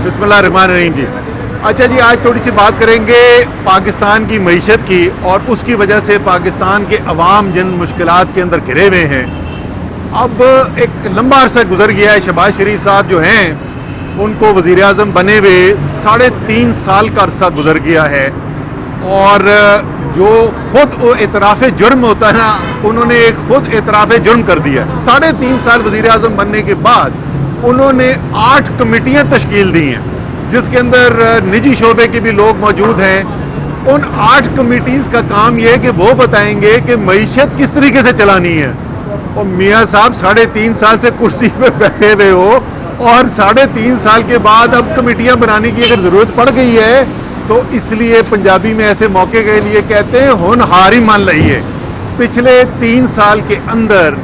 बिस्मिल्लाहिर्रहमानिर्रहीम जी। अच्छा जी, आज थोड़ी सी बात करेंगे पाकिस्तान की मईशत की और उसकी वजह से पाकिस्तान के अवाम जिन मुश्किलात के अंदर घिरे हुए हैं। अब एक लंबा अरसा गुजर गया है। शहबाज शरीफ साहब जो हैं उनको वज़ीर आज़म बने हुए 3.5 साल का अरसा गुजर गया है और जो खुद एतराफ़ जुर्म होता है ना, उन्होंने एक खुद एतराफ़ जुर्म कर दिया। 3.5 साल वज़ीर आज़म बनने के बाद उन्होंने 8 कमेटियां तश्कील दी हैं जिसके अंदर निजी शोबे के भी लोग मौजूद हैं। उन 8 कमेटीज़ का काम यह है कि वो बताएंगे कि मईशत किस तरीके से चलानी है। और मियाँ साहब 3.5 साल से कुर्सी पे बैठे हुए हो और 3.5 साल के बाद अब कमेटियां बनाने की अगर जरूरत पड़ गई है तो इसलिए पंजाबी में ऐसे मौके के लिए कहते हैं होनहार ही मान रही है। पिछले 3 साल के अंदर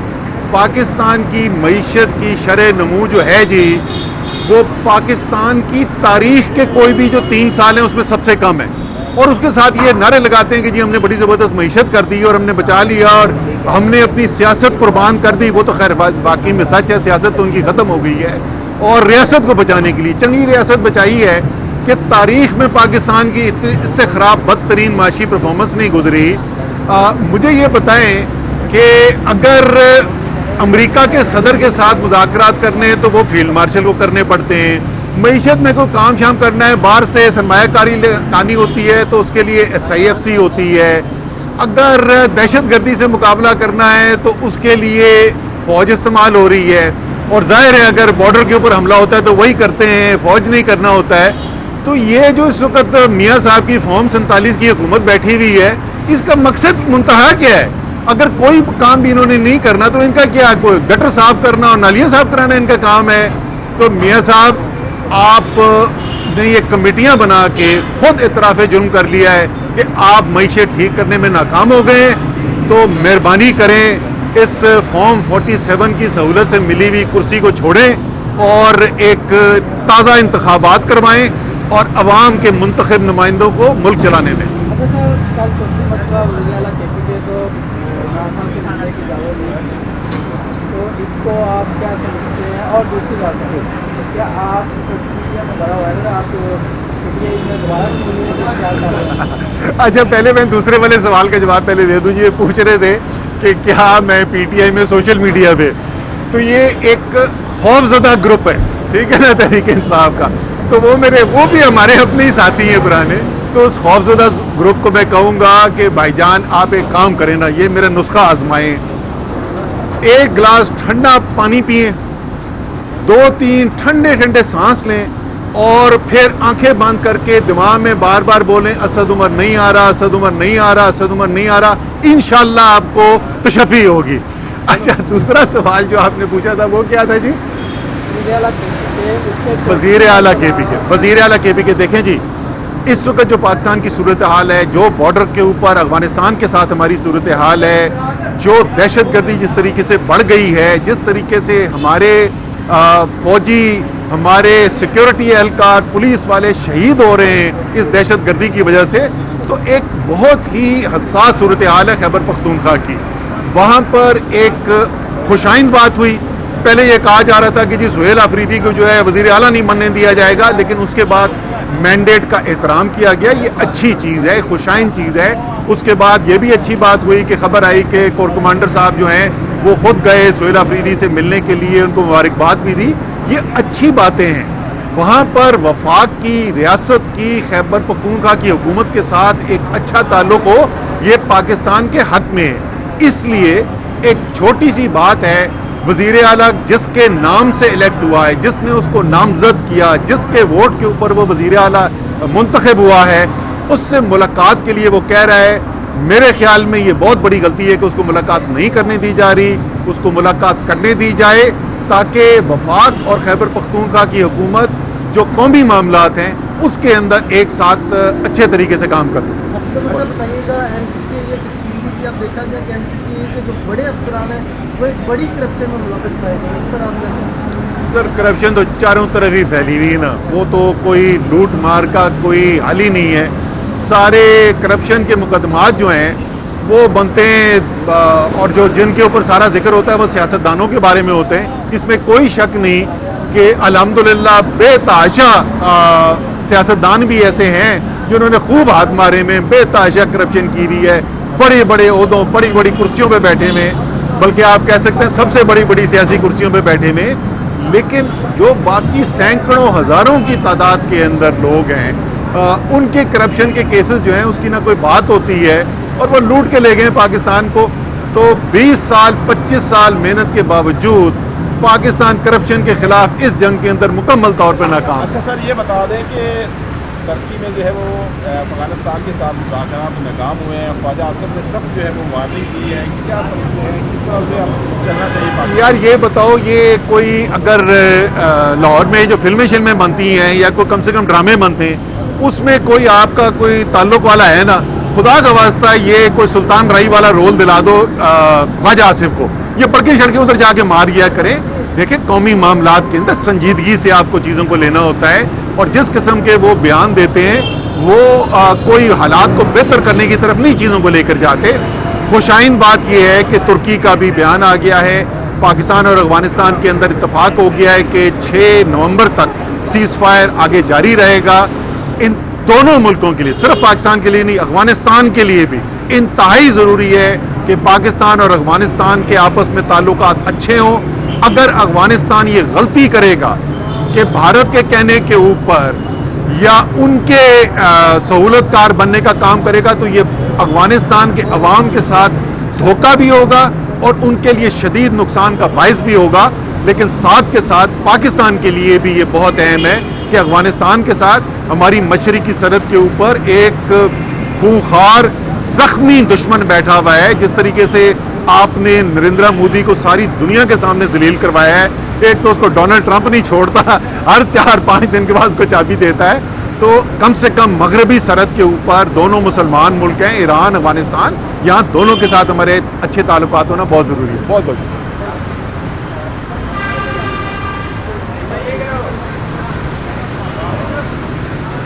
पाकिस्तान की मईशत की शरह नमू जो है जी, वो पाकिस्तान की तारीख के कोई भी जो 3 साल हैं उसमें सबसे कम है। और उसके साथ ये नारे लगाते हैं कि जी हमने बड़ी ज़बरदस्त मईशत कर दी और हमने बचा लिया और हमने अपनी सियासत कुर्बान कर दी। वो तो खैर बाकी में सच है, सियासत तो उनकी ख़त्म हो गई है और रियासत को बचाने के लिए चंगी रियासत बचाई है कि तारीख में पाकिस्तान की इससे ख़राब बदतरीन माशी परफॉर्मेंस नहीं गुजरी। मुझे ये बताएं कि अगर अमेरिका के सदर के साथ मुज़ाकरात करने हैं तो वो फील्ड मार्शल को करने पड़ते हैं। मईशत में कोई काम शाम करना है, बाहर से सरमायाकारी लानी होती है तो उसके लिए SIFC होती है। अगर दहशतगर्दी से मुकाबला करना है तो उसके लिए फौज इस्तेमाल हो रही है। और जाहिर है अगर बॉर्डर के ऊपर हमला होता है तो वही करते हैं, फौज नहीं करना होता है। तो ये जो इस वक्त मियाँ साहब की फॉर्म 47 की हुकूमत बैठी हुई है, इसका मकसद मुंतहा क्या है? अगर कोई काम भी इन्होंने नहीं करना तो इनका क्या, कोई गटर साफ करना और नालियाँ साफ कराना इनका काम है? तो मियाँ साहब आपने ये कमेटियां बना के खुद इतराफ़ जुर्म कर लिया है कि आप मईशत ठीक करने में नाकाम हो गए। तो मेहरबानी करें इस फॉर्म 47 की सहूलत से मिली हुई कुर्सी को छोड़ें और एक ताज़ा इंतखाबात करवाएं और अवाम के मुंतखब नुमाइंदों को मुल्क चलाने दें। तो इसको आप क्या समझते हैं? और दूसरी बात है, क्या आप अच्छा, पहले मैं दूसरे वाले सवाल का जवाब पहले दे दूं। ये पूछ रहे थे कि क्या मैं PTI में सोशल मीडिया पे, तो ये एक खौफजदा ग्रुप है, ठीक है ना, तहरीक इंसाफ का। तो वो भी हमारे अपने ही साथी हैं पुराने। तो उस खौफजदा ग्रुप को मैं कहूँगा कि भाईजान आप एक काम करें ना, ये मेरा नुस्खा आजमाएं। 1 गिलास ठंडा पानी पिएं, 2-3 ठंडे ठंडे सांस लें और फिर आंखें बंद करके दिमाग में बार बार बोलें असद उमर नहीं आ रहा, असद उमर नहीं आ रहा, असद उमर नहीं आ रहा। इंशाल्लाह आपको तशफ़ी होगी। अच्छा, दूसरा सवाल जो आपने पूछा था वो क्या था जी? वज़ीर आला KP के देखें जी, इस वक्त जो पाकिस्तान की सूरत हाल है, जो बॉर्डर के ऊपर अफगानिस्तान के साथ हमारी सूरत हाल है, जो दहशतगर्दी जिस तरीके से बढ़ गई है, जिस तरीके से हमारे फौजी, हमारे सिक्योरिटी एहलकार, पुलिस वाले शहीद हो रहे हैं इस दहशतगर्दी की वजह से, तो एक बहुत ही हसास सूरत हाल है खैबर पख्तूनख्वा की। वहाँ पर एक खुशाइंद बात हुई। पहले ये कहा जा रहा था कि जी सुहेल अफरीदी को जो है वज़ीर आला नहीं बनने दिया जाएगा, लेकिन उसके बाद मैंडेट का एहतराम किया गया। ये अच्छी चीज़ है, खुशाइन चीज़ है। उसके बाद ये भी अच्छी बात हुई कि खबर आई कि कोर कमांडर साहब जो हैं वो खुद गए सुहेल अफरीदी से मिलने के लिए, उनको मुबारकबाद भी दी। ये अच्छी बातें हैं। वहाँ पर वफाक की, रियासत की, खैबर पख्तूनख्वा की हुकूमत के साथ एक अच्छा ताल्लुक हो, ये पाकिस्तान के हक में है। इसलिए एक छोटी सी बात है, वज़ीर आला जिसके नाम से इलेक्ट हुआ है, जिसने उसको नामजद किया, जिसके वोट के ऊपर वो वज़ीर आला मुंतखब हुआ है, उससे मुलाकात के लिए वो कह रहा है। मेरे ख्याल में ये बहुत बड़ी गलती है कि उसको मुलाकात नहीं करने दी जा रही। उसको मुलाकात करने दी जाए ताकि वफाक और खैबर पख्तूनख्वा की हुकूमत जो कौमी मामलात हैं उसके अंदर एक साथ अच्छे तरीके से काम कर अब देखा गया कि NCC के जो बड़े अफसरान हैं वो एक बड़ी करप्शन में मुलव्वस पाए गए। इस पर आप सर, करप्शन तो चारों तरफ ही फैली हुई है ना, वो तो कोई लूट मार का कोई हाल ही नहीं है। सारे करप्शन के मुकदमात जो हैं वो बनते हैं और जो जिनके ऊपर सारा जिक्र होता है वो सियासतदानों के बारे में होते हैं, इसमें कोई शक नहीं। کہ الحمدللہ بے تحاشا سیاستدان بھی ایسے ہیں جنہوں نے خوب ہاتھ مارے میں بے تحاشا کرپشن کی ہوئی ہے، بڑے بڑے عہدوں بڑی بڑی کرسیوں پہ بیٹھے میں، بلکہ آپ کہہ سکتے ہیں سب سے بڑی بڑی سیاسی کرسیوں پہ بیٹھے میں، لیکن جو باقی سینکڑوں ہزاروں کی تعداد کے اندر لوگ ہیں ان کے کرپشن کے کیسز جو ہیں اس کی نہ کوئی بات ہوتی ہے، اور وہ لوٹ کے لے گئے پاکستان کو. تو 20 سال 25 سال محنت کے باوجود پاکستان کرپشن کے خلاف اس جنگ کے اندر مکمل طور پر ناکام. اچھا سر، یہ بتا دیں کہ ترکی میں جو ہے وہ افغانستان کے ساتھ مذاکرات ناکام ہوئے ہیں، خواجہ آصف نے سب جو ہے وہ وارننگ کی ہے، کیا سمجھتے ہیں کس طرح سے اب چلنا چاہیے؟ یار یہ بتاؤ، یہ کوئی اگر لاہور میں جو فلمیں بنتی ہیں یا کوئی کم سے کم ڈرامے بنتے ہیں اس میں کوئی آپ کا کوئی تعلق والا ہے نا، خدا کا واسطہ یہ کوئی سلطان رائی والا رول دلا دو خواجہ آصف کو، یہ پڑکے چھڑکے ادھر جا کے مار گیا کریں. دیکھیں قومی معاملات کے اندر سنجیدگی سے آپ کو چیزوں کو لینا ہوتا ہے، اور جس قسم کے وہ بیان دیتے ہیں وہ کوئی حالات کو بہتر کرنے کی طرف نہیں چیزوں کو لے کر جاتے. خوشائن بات یہ ہے کہ ترکی کا بھی بیان آ گیا ہے، پاکستان اور افغانستان کے اندر اتفاق ہو گیا ہے کہ 6 نومبر تک سیز فائر آگے جاری رہے گا. ان دونوں ملکوں کے لیے، صرف پاکستان کے لیے نہیں، افغانستان کے لیے بھی انتہائی ضروری ہے کہ پاکستان اور افغانستان کے آپس میں تعلقات اچھے ہوں. اگر افغانستان یہ غلطی کرے گا کہ بھارت کے کہنے کے اوپر یا ان کے سہولت کار بننے کا کام کرے گا تو یہ افغانستان کے عوام کے ساتھ دھوکہ بھی ہوگا اور ان کے لیے شدید نقصان کا باعث بھی ہوگا. لیکن ساتھ کے ساتھ پاکستان کے لیے بھی یہ بہت اہم ہے کہ افغانستان کے ساتھ ہماری مشرقی سرحد کے اوپر ایک خونخوار زخمی دشمن بیٹھا ہوا ہے. جس طریقے سے آپ نے نریندر مودی کو ساری دنیا کے سامنے ذلیل کروایا ہے، ایک تو اس کو ڈونلڈ ٹرمپ نہیں چھوڑتا، ہر 4-5 دن کے بعد اس کو چابی دیتا ہے. تو کم سے کم مغربی سرحد کے اوپر دونوں مسلمان ملک ہیں، ایران افغانستان، یہاں دونوں کے ساتھ ہمارے اچھے تعلقات ہونا بہت ضروری ہے. بہت